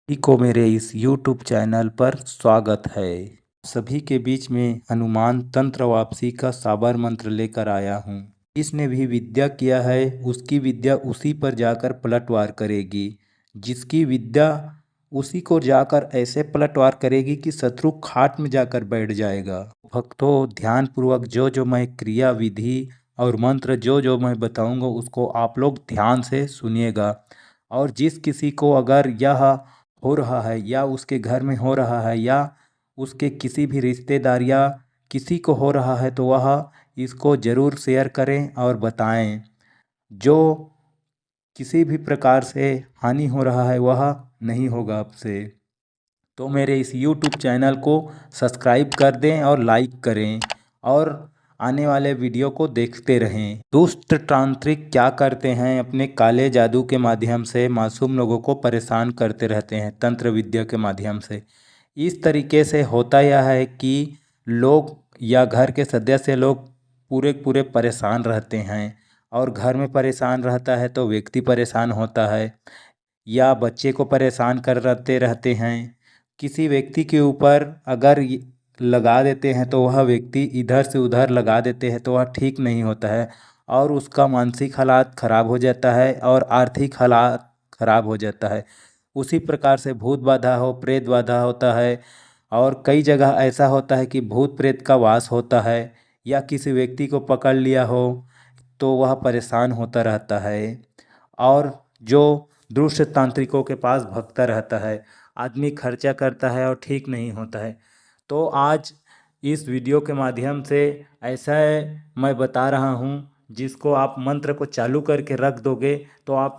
सभी को मेरे इस YouTube चैनल पर स्वागत है। सभी के बीच में हनुमान तंत्र वापसी का साबर मंत्र लेकर आया हूँ। जिसने भी विद्या किया है उसकी विद्या उसी पर जाकर पलटवार करेगी। जिसकी विद्या उसी को जाकर ऐसे पलटवार करेगी कि शत्रु खाट में जाकर बैठ जाएगा। भक्तों, ध्यान पूर्वक जो जो मैं क्रिया विधि और मंत्र जो जो मैं बताऊंगा उसको आप लोग ध्यान से सुनिएगा। और जिस किसी को अगर यह हो रहा है या उसके घर में हो रहा है या उसके किसी भी रिश्तेदार या किसी को हो रहा है तो वह इसको ज़रूर शेयर करें और बताएं। जो किसी भी प्रकार से हानि हो रहा है वह नहीं होगा आपसे। तो मेरे इस YouTube चैनल को सब्सक्राइब कर दें और लाइक करें और आने वाले वीडियो को देखते रहें। दुष्ट तांत्रिक क्या करते हैं, अपने काले जादू के माध्यम से मासूम लोगों को परेशान करते रहते हैं तंत्र विद्या के माध्यम से। इस तरीके से होता यह है कि लोग या घर के सदस्य लोग पूरे पूरे परेशान रहते हैं। और घर में परेशान रहता है तो व्यक्ति परेशान होता है या बच्चे को परेशान करते रहते हैं। किसी व्यक्ति के ऊपर अगर लगा देते हैं तो वह व्यक्ति इधर से उधर लगा देते हैं तो वह ठीक नहीं होता है और उसका मानसिक हालात खराब हो जाता है और आर्थिक हालात खराब हो जाता है। उसी प्रकार से भूत बाधा हो, प्रेत बाधा होता है और कई जगह ऐसा होता है कि भूत प्रेत का वास होता है या किसी व्यक्ति को पकड़ लिया हो तो वह परेशान होता रहता है। और जो दुष्ट तांत्रिकों के पास भगता रहता है, आदमी खर्चा करता है और ठीक नहीं होता है। तो आज इस वीडियो के माध्यम से ऐसा मैं बता रहा हूँ जिसको आप मंत्र को चालू करके रख दोगे तो आप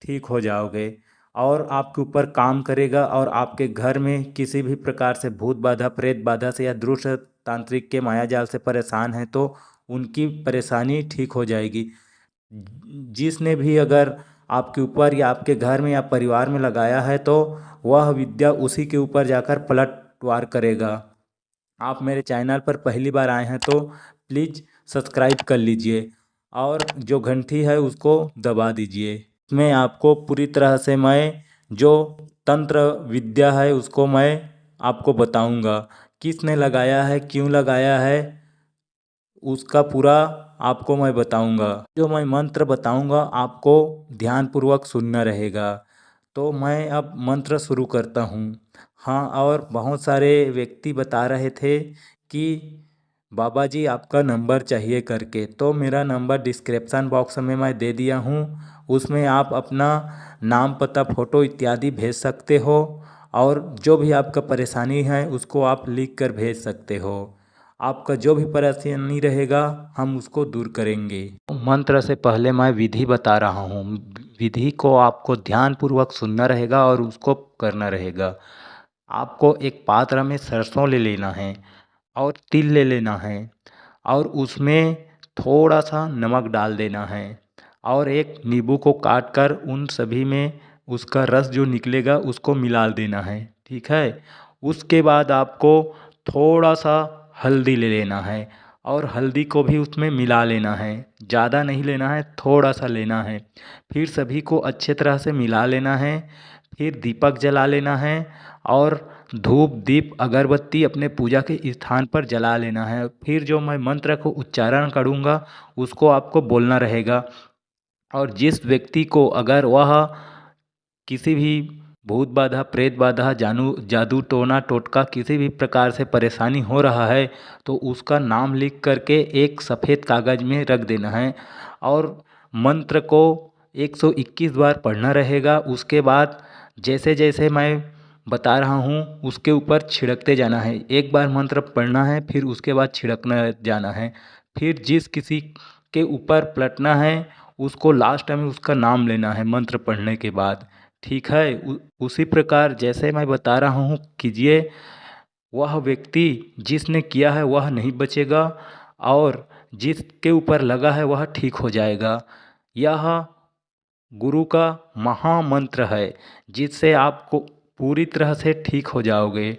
ठीक हो जाओगे और आपके ऊपर काम करेगा और आपके घर में किसी भी प्रकार से भूत बाधा, प्रेत बाधा से या दुष्ट तांत्रिक के माया जाल से परेशान है तो उनकी परेशानी ठीक हो जाएगी। जिसने भी अगर आपके ऊपर या आपके घर में या परिवार में लगाया है तो वह विद्या उसी के ऊपर जाकर पलटवार करेगा। आप मेरे चैनल पर पहली बार आए हैं तो प्लीज़ सब्सक्राइब कर लीजिए और जो घंटी है उसको दबा दीजिए। इसमें आपको पूरी तरह से मैं जो तंत्र विद्या है उसको मैं आपको बताऊंगा, किसने लगाया है, क्यों लगाया है, उसका पूरा आपको मैं बताऊंगा। जो मैं मंत्र बताऊंगा आपको ध्यानपूर्वक सुनना रहेगा। तो मैं अब मंत्र शुरू करता हूँ। हाँ, और बहुत सारे व्यक्ति बता रहे थे कि बाबा जी आपका नंबर चाहिए करके, तो मेरा नंबर डिस्क्रिप्शन बॉक्स में मैं दे दिया हूँ। उसमें आप अपना नाम, पता, फ़ोटो इत्यादि भेज सकते हो और जो भी आपका परेशानी है उसको आप लिख कर भेज सकते हो। आपका जो भी परेशानी रहेगा हम उसको दूर करेंगे। मंत्र से पहले मैं विधि बता रहा हूँ। विधि को आपको ध्यानपूर्वक सुनना रहेगा और उसको करना रहेगा। आपको एक पात्र में सरसों ले लेना है और तिल ले लेना है और उसमें थोड़ा सा नमक डाल देना है और एक नींबू को काट कर उन सभी में उसका रस जो निकलेगा उसको मिला देना है। ठीक है। उसके बाद आपको थोड़ा सा हल्दी ले लेना है और हल्दी को भी उसमें मिला लेना है। ज़्यादा नहीं लेना है, थोड़ा सा लेना है। फिर सभी को अच्छे तरह से मिला लेना है। फिर दीपक जला लेना है और धूप, दीप, अगरबत्ती अपने पूजा के स्थान पर जला लेना है। फिर जो मैं मंत्र को उच्चारण करूँगा उसको आपको बोलना रहेगा। और जिस व्यक्ति को अगर वह किसी भी भूत बाधा, प्रेत बाधा, जादू टोना टोटका किसी भी प्रकार से परेशानी हो रहा है तो उसका नाम लिख करके एक सफ़ेद कागज़ में रख देना है और मंत्र को 121 बार पढ़ना रहेगा। उसके बाद जैसे जैसे मैं बता रहा हूँ उसके ऊपर छिड़कते जाना है। एक बार मंत्र पढ़ना है फिर उसके बाद छिड़कना जाना है। फिर जिस किसी के ऊपर पलटना है उसको लास्ट में उसका नाम लेना है मंत्र पढ़ने के बाद। ठीक है। उसी प्रकार जैसे मैं बता रहा हूँ कीजिए। वह व्यक्ति जिसने किया है वह नहीं बचेगा और जिसके ऊपर लगा है वह ठीक हो जाएगा। यह गुरु का महामंत्र है जिससे आपको पूरी तरह से ठीक हो जाओगे।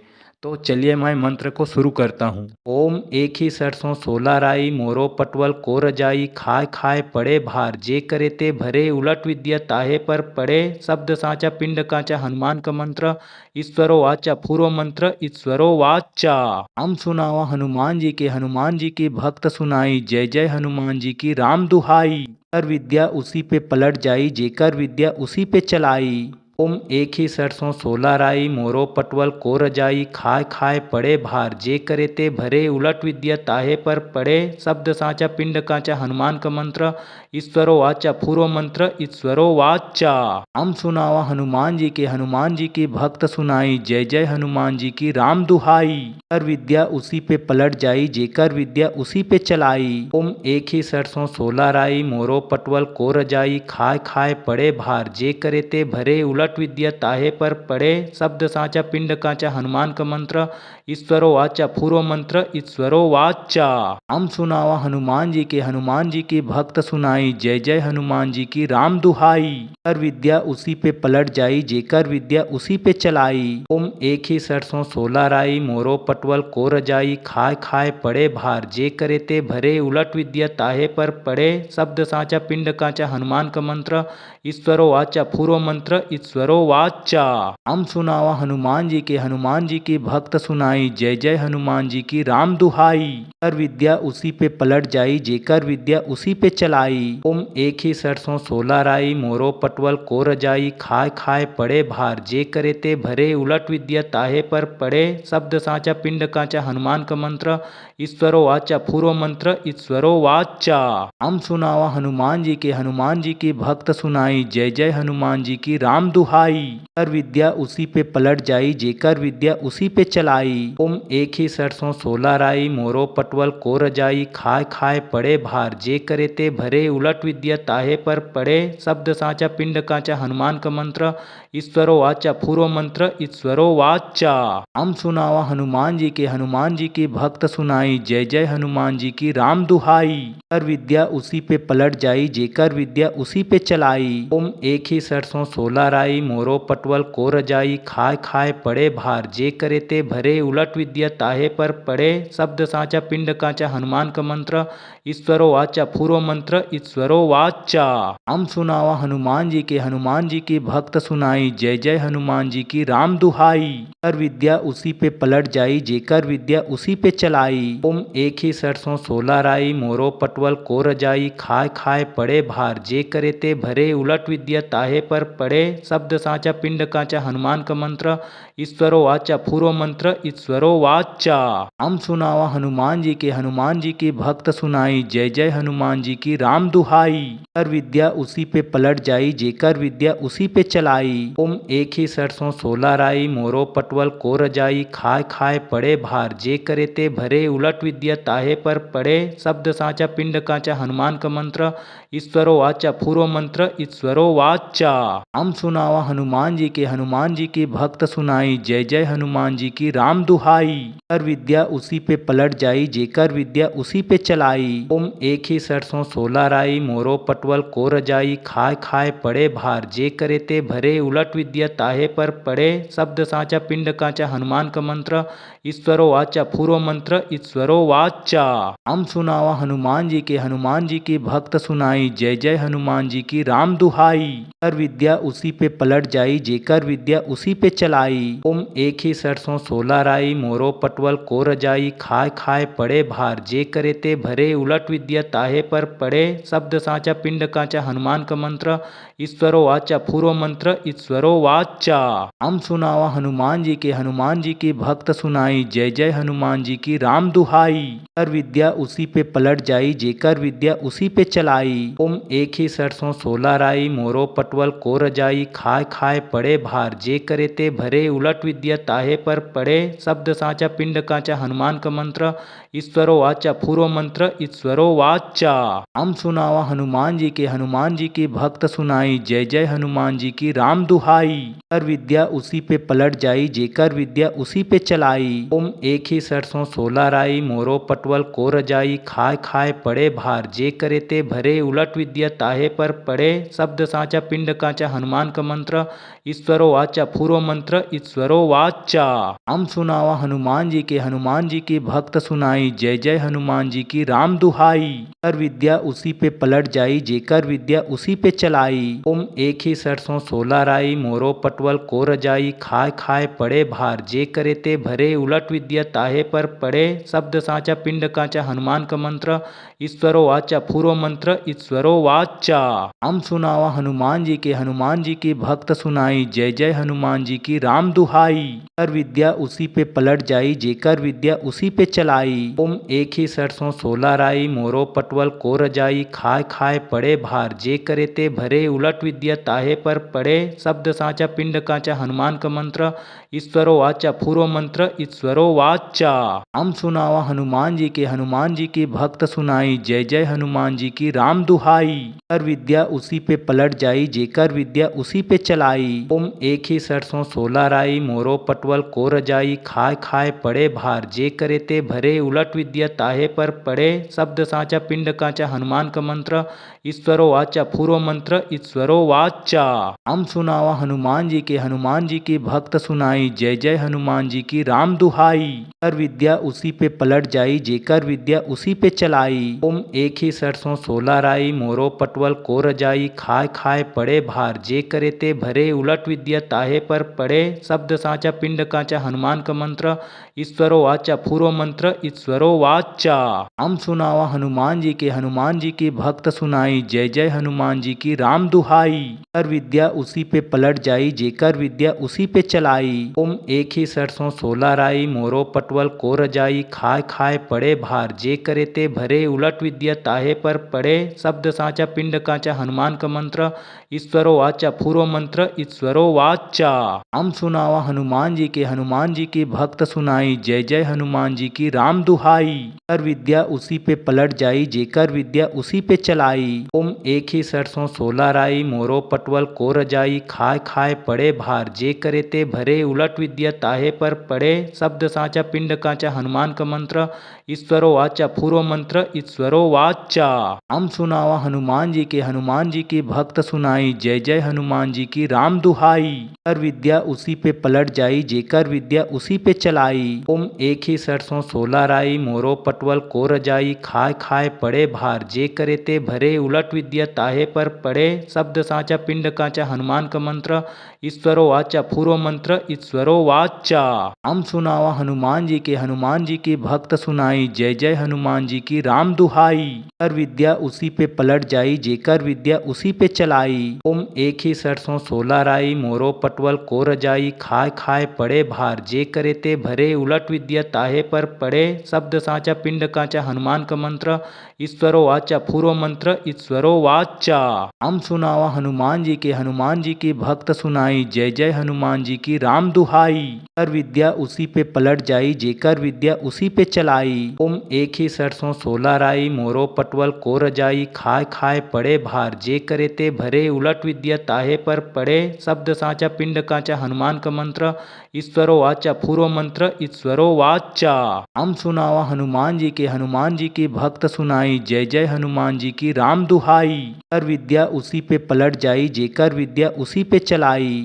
तो चलिए मैं मंत्र को शुरू करता हूँ। ओम एक ही सरसों 16 राई, मोरो पटवल को रजाई, खाए खाए पड़े भार, जे करे ते भरे, उलट विद्या ताहे पर पड़े, शब्द साचा पिंड काचा, हनुमान का मंत्र, ईश्वरो वाचा, पूर्व मंत्र, ईश्वरो वाचा। हम सुनावा हनुमान जी के, हनुमान जी की भक्त सुनाई, जय जय हनुमान जी की राम दुहाई। कर विद्या उसी पे पलट जाई, जेकर विद्या उसी पे चलाई। ओम एक ही सरसों 16 राई, मोरो पटवल को रजाई, खाए खाए पड़े भार, जे करे ते भरे, उलट विद्या ताहे पर पड़े, शब्द साचा पिंड काचा, हनुमान का मंत्र, ईश्वरो वाचा, पूर्व मंत्र, ईश्वरो वाचा। हम सुनावा हनुमान जी के, हनुमान जी की भक्त सुनाई, जय जय हनुमान जी की राम दुहाई। कर विद्या उसी पे पलट जाई, जेकर विद्या उसी पे चलाई। ओम एक ही सरसों 16 राई, मोरो पटवल को रजाई, खाए खाए पड़े भार, जे करे ते भरे, उलट विद्या ताहे पर पड़े, शब्द साचा पिंड काचा, हनुमान का मंत्र, ईश्वरो वाचा, पूर्व मंत्र, ईश्वरो वाचा। हम सुनावा हनुमान जी के, हनुमान जी की भक्त सुनाई, जय जय हनुमान जी की राम दुहाई। कर विद्या उसी पे पलट जाई, जेकर विद्या उसी पे चलाई। ओम एक ही सरसों 16 राई, मोरो पटवल को रजाई, खाए खाए पड़े भार, जे करे ते भरे, उलट विद्या ताहे पर पड़े, शब्द साचा पिंड काचा, हनुमान का मंत्र, ईश्वरो वाचा, पूर्व मंत्र, ईश्वरो वाचा। हम सुनावा हनुमान जी के, हनुमान जी की भक्त सुनाई, जय जय हनुमान जी की राम दुहाई। कर विद्या उसी पे पलट जाई, जेकर विद्या उसी पे चलाई। ओम एक ही सरसों 16 राई, मोरो पटवल को रजाई, खाए खाए पड़े भार, जे करे ते भरे, उलट विद्या ताहे पर पड़े, शब्द साचा पिंड काचा, हनुमान का मंत्र, ईश्वरो वाचा, पूर्व मंत्र, ईश्वरो वाचा। हम सुनावा हनुमान जी के, हनुमान जी की भक्त सुनाई, जय जय हनुमान जी की राम दुहाई। कर विद्या उसी पे पलट जाई, जेकर विद्या उसी पे चलाई। ओम एक ही सरसों 16 राई, मोरो पटवल को रजाई, खाए खाए पड़े भार, जे करे ते भरे, उलट विद्या ताहे पर पड़े, शब्द साचा पिंड काचा, हनुमान का मंत्र, ईश्वरो वाचा, पूर्व मंत्र, ईश्वरो वाचा। हम सुनावा हनुमान जी के, हनुमान जी की भक्त सुनाई, जय जय हनुमान जी की राम दुहाई। कर विद्या उसी पे पलट जाई, जेकर विद्या उसी पे चलाई। ओम एक ही सरसों 16 राई, मोरो पटवल को रजाई, खाए खाए पड़े भार, जे करे ते भरे, उलट विद्या ताहे पर पड़े, शब्द साचा पिंड काचा, हनुमान का मंत्र, ईश्वरो वाचा, पूर्व मंत्र, ईश्वरो वाचा। हम सुनावा हनुमान जी के, हनुमान जी की भक्त सुनाई, जय जय हनुमान जी की राम दुहाई। कर विद्या उसी पे पलट जाई, जेकर विद्या उसी पे चलाई। ओम एक ही सरसों 16 राई, मोरो पटवल को रजाई, खाए खाए पड़े भार, जे करे ते भरे, उलट विद्या ताहे पर पड़े, शब्द साचा पिंड काचा, हनुमान का मंत्र, ईश्वरो वाचा, पूर्व मंत्र, ईश्वरो वाचा। हम सुनावा हनुमान जी के, हनुमान जी की भक्त सुनाई, जय जय हनुमान जी की राम दुहाई। कर विद्या उसी पे पलट जाई, जेकर विद्या उसी पे चलाई। ओम एक ही सरसों 16 राई, मोरो पटवल को रजाई, खाए खाए पड़े भार, जे करे ते भरे, उलट विद्या ताहे पर पड़े, शब्द साचा पिंड काचा, हनुमान का मंत्र, ईश्वरो वाचा, पूर्व मंत्र, ईश्वरो वाचा। हम सुनावा हनुमान जी के, हनुमान जी की भक्त सुनाई, जय जय हनुमान जी की राम दुहाई। कर विद्या उसी पे पलट जाई, जेकर विद्या उसी पे चलाई। ओम एक ही सरसों 16 राई, मोरो पटवल को रजाई, खाए खाए पड़े भार, जे करे ते भरे, उलट विद्या ताहे पर पड़े, शब्द साचा पिंड काचा, हनुमान का मंत्र, ईश्वरो वाचा, पूर्व मंत्र, ईश्वरो वाचा। हम सुनावा हनुमान जी के, हनुमान जी की भक्त सुनाई, जय जय हनुमान जी की राम दुहाई। कर विद्या उसी पे पलट जाई, जेकर विद्या उसी पे चलाई। ओम एक ही सरसों 16 राई, मोरो पटवल को रजाई, खाए खाए पड़े भार, जे करे ते भरे, उलट विद्या ताहे पर पड़े, शब्द साचा पिंड काचा, हनुमान का मंत्र, ईश्वरो वाचा, पूर्व मंत्र, ईश्वरो वाचा। हम सुनावा हनुमान जी के, हनुमान जी की भक्त सुनाई, जय जय हनुमान जी की राम दुहाई। कर विद्या उसी पे पलट जाई, जेकर विद्या उसी पे चलाई। ओम एक ही सरसों 16 राई, मोरो पटवल को रजाई, खाए खाए पड़े भार, जे करे ते भरे, उलट विद्या ताहे पर पड़े, शब्द साचा पिंड काचा, हनुमान का मंत्र, ईश्वरो वाचा, पूर्व मंत्र, ईश्वरो वाचा। हम सुनावा हनुमान जी के, हनुमान जी की भक्त सुनाई, जय जय हनुमान जी की राम दुहाई। कर विद्या उसी पे पलट जाई, जेकर विद्या उसी पे चलाई। ओम एक ही सरसों 16 राई, मोरो पटवल को रजाई, खाए खाए पड़े भार, जे करे ते भरे, उलट विद्या ताहे पर पड़े, शब्द साचा पिंड काचा, हनुमान का मंत्र, ईश्वरो वाचा। पूर्व मंत्र ईश्वरो वाचा। हम सुनावा हनुमान जी के, हनुमान जी की भक्त सुनाई, जय जय हनुमान जी की राम दुहाई। कर विद्या उसी पे पलट जाई, जेकर विद्या उसी पे चलाई। ओम एक ही सरसों 16 राई, मोरो पटवल को रजाई। खाए खाए पड़े भार, जे करे ते भरे। उलट विद्या ताहे पर पड़े, शब्द साचा पिंड काचा। हनुमान का मंत्र ईश्वरो वाचा। पूर्व मंत्र ईश्वरो वाचा। हम सुनावा हनुमान जी के, हनुमान जी की भक्त सुनाई, जय जय हनुमान जी की राम दुहाई। कर विद्या उसी पे पलट जाई, जेकर विद्या उसी पे चलाई। ओम एक ही सरसों 16 राई, मोरो पटवल को रजाई। खाए खाए पड़े भार, जे करे ते भरे। उलट विद्या ताहे पर पड़े, शब्द साचा पिंड काचा। हनुमान का मंत्र ईश्वरो वाचा। पूर्व मंत्र ईश्वरो वाचा। हम सुनावा हनुमान जी के, हनुमान जी की भक्त सुनाई, जय जय हनुमान जी की राम दुहाई। कर विद्या उसी पे पलट जाई, जेकर विद्या उसी पे चलाई। ओम एक ही सरसों 16 राई, मोरो पटवल को रजाई। खाए खाए पड़े भार, जे करे ते भरे। उलट विद्या ताहे पर पड़े, शब्द साचा पिंड काचा। हनुमान का मंत्र ईश्वरो वाचा। पूर्व मंत्र ईश्वरो वाचा। हम सुनावा हनुमान जी के, हनुमान जी की भक्त सुनाई, जय जय हनुमान जी की राम दुहाई। कर विद्या उसी पे पलट जाई, जेकर विद्या उसी पे चलाई। ओम एक ही सरसों 16 राई, मोरो पटवल को रजाई। खाए खाए पड़े भार, जे करे ते भरे। उलट विद्या ताहे पर पड़े, शब्द साचा पिंड काचा। हनुमान का मंत्र ईश्वरो वाचा। पूर्व मंत्र ईश्वरो वाचा। हम सुनावा हनुमान जी के, हनुमान जी की भक्त सुनाई, जय जय हनुमान जी की राम दुहाई। कर विद्या उसी पे पलट जाई, जेकर विद्या उसी पे चलाई। ओम एक ही सरसों 16 राई, मोरो पटवल को रजाई। खाए खाए पड़े भार, जे करे ते भरे। उलट विद्या ताहे पर पड़े, शब्द साचा पिंड काचा। हनुमान का मंत्र ईश्वरो वाचा। पूर्व मंत्र ईश्वरो वाचा। हम सुनावा हनुमान जी के, हनुमान जी की भक्त सुनाई, जय जय हनुमान जी की राम दुहाई। कर विद्या उसी पे पलट जाई, जेकर विद्या उसी पे चलाई। ओम एक ही सरसों 16 राई, मोरो पटवल को रजाई। खाए खाए पड़े भार, जे करे ते भरे। उलट विद्या ताहे पर पड़े, शब्द साचा पिंड काचा। हनुमान का मंत्र ईश्वरो वाचा। पूर्व मंत्र ईश्वरो वाचा। हम सुनावा हनुमान जी के, हनुमान जी की भक्त सुनाई, जय जय हनुमान जी की राम दुहाई। कर विद्या उसी पे पलट जाई, जेकर विद्या उसी पे चलाई। ओम एक ही सरसों 16 राई, मोरो पटवल को रजाई। खाए खाए पड़े भार, जे करे ते भरे। उलट विद्या ताहे पर पड़े, शब्द साचा पिंड काचा। हनुमान का मंत्र ईश्वरो वाचा। पूर्व मंत्र ईश्वरो वाचा। हम सुनावा हनुमान जी के, हनुमान जी की भक्त सुनाई, जय जय हनुमान जी की राम दुहाई। कर विद्या उसी पे पलट जाई, जेकर विद्या उसी पे चलाई। ओम एक ही सरसों 16 राई, मोरो पटवल को रजाई। खाए खाए पड़े भार, जे करे ते भरे। उलट विद्या ताहे पर पड़े, शब्द साचा पिंड काचा। हनुमान का मंत्र ईश्वरो वाचा। पूर्व मंत्र ईश्वरो वाचा। हम सुनावा हनुमान जी के, हनुमान जी की भक्त सुनाई, जय जय हनुमान जी की राम दुहाई। कर विद्या उसी पे पलट जाई, जेकर विद्या उसी पे चलाई। ओम एक ही सरसों 16 राई, मोरो पटवल को रजाई। खाए खाए पड़े भार, जे करे ते भरे। उलट विद्या ताहे पर पड़े, शब्द साचा पिंड काचा। हनुमान का मंत्र ईश्वरो वाचा। पूर्व मंत्र ईश्वरो वाचा। हम सुनावा हनुमान जी के, हनुमान जी की भक्त सुनाई, जय जय हनुमान जी की राम दुहाई। कर विद्या उसी पे पलट जाई, जेकर विद्या उसी पे चलाई।